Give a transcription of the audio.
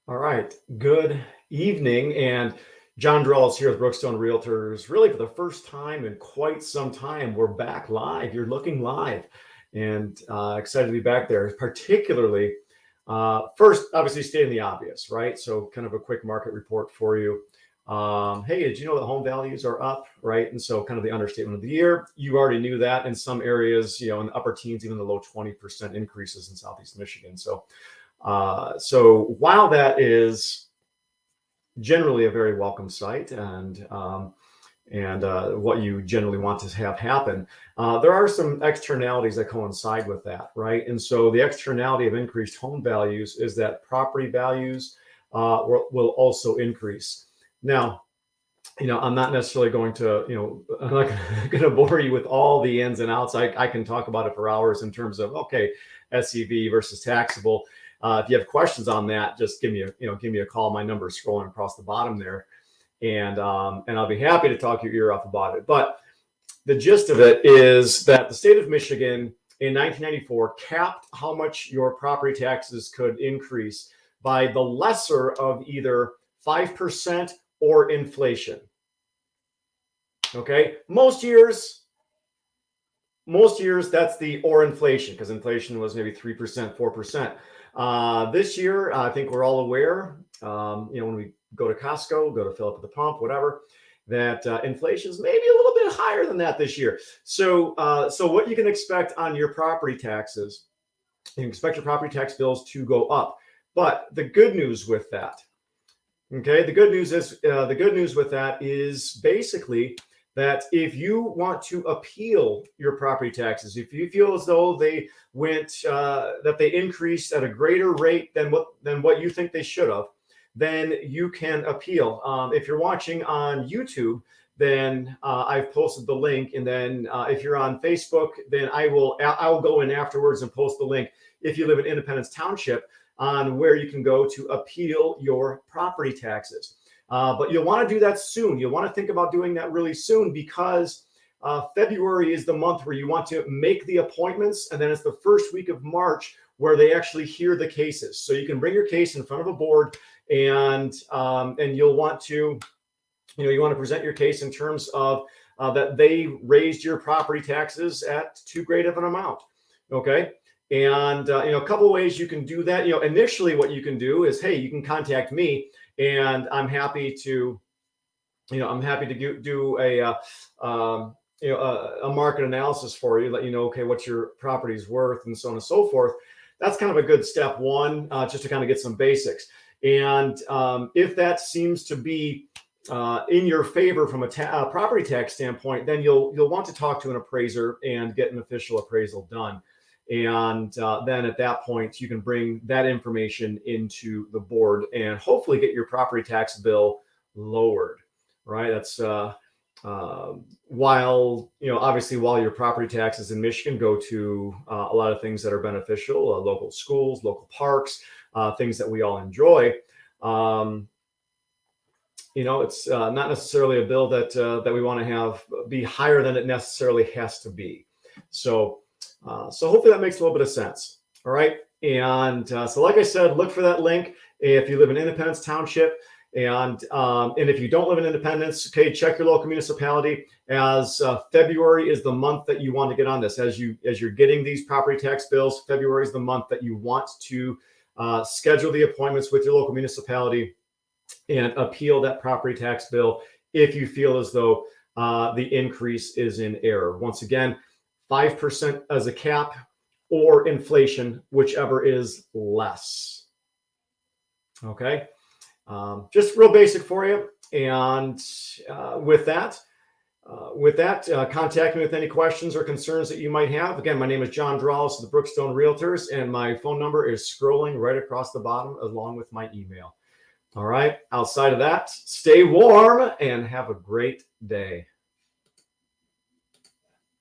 All right. Good evening. And John Draws here with Brookstone Realtors. Really, for the first time in quite some time, we're back live. You're looking live, and excited to be back there. Particularly, first, obviously, stating the obvious, right? So, kind of a quick market report for you. Hey, did you know that home values are up, right? And so, kind of the understatement of the year. You already knew that in some areas, in the upper teens, even the low 20% increases in Southeast Michigan. So while that is generally a very welcome sight and what you generally want to have happen, there are some externalities that coincide with that, right? And so the externality of increased home values is that property values will also increase. Now, I'm not necessarily going to, I'm not going to bore you with all the ins and outs. I can talk about it for hours in terms of, okay, SEV versus taxable. If you have questions on that, just give me a call. My number is scrolling across the bottom there, and I'll be happy to talk your ear off about it. But the gist of it is that the state of Michigan in 1994 capped how much your property taxes could increase by the lesser of either 5% or inflation. Okay, most years that's the or inflation, because inflation was maybe 3%, 4%. This year, I think we're all aware, when we go to Costco, go to fill up at the pump, whatever, that inflation is maybe a little bit higher than that this year. So what you can expect on your property taxes, you can expect your property tax bills to go up. But the good news with that, okay, the good news with that is basically that if you want to appeal your property taxes, if you feel as though they that they increased at a greater rate than what you think they should have, then you can appeal. If you're watching on YouTube, then I've posted the link, and then if you're on Facebook, then I'll go in afterwards and post the link. If you live in Independence Township, on where you can go to appeal your property taxes. But you'll want to do that soon. You'll want to think about doing that really soon, because February is the month where you want to make the appointments, and then it's the first week of March where they actually hear the cases. So you can bring your case in front of a board, and you'll want to, you want to present your case in terms of that they raised your property taxes at too great of an amount. Okay. And a couple of ways you can do that. Initially, what you can do is, hey, you can contact me, and I'm happy to, do a market analysis for you, let you know, okay, what your property's worth, and so on and so forth. That's kind of a good step one, just to kind of get some basics. And if that seems to be in your favor from a property tax standpoint, then you'll want to talk to an appraiser and get an official appraisal done. And then at that point, you can bring that information into the board and hopefully get your property tax bill lowered, right? That's obviously, while your property taxes in Michigan go to a lot of things that are beneficial, local schools, local parks, things that we all enjoy. It's not necessarily a bill that we want to have be higher than it necessarily has to be. So hopefully that makes a little bit of sense. All right. And so like I said, look for that link if you live in Independence Township. And if you don't live in Independence, okay, check your local municipality, as February is the month that you want to get on this. As you're getting these property tax bills, February is the month that you want to schedule the appointments with your local municipality and appeal that property tax bill if you feel as though the increase is in error. Once again, 5% as a cap, or inflation, whichever is less. Okay, just real basic for you. And with that, contact me with any questions or concerns that you might have. Again, my name is John Draws of the Brookstone Realtors, and my phone number is scrolling right across the bottom, along with my email. All right. Outside of that, stay warm and have a great day.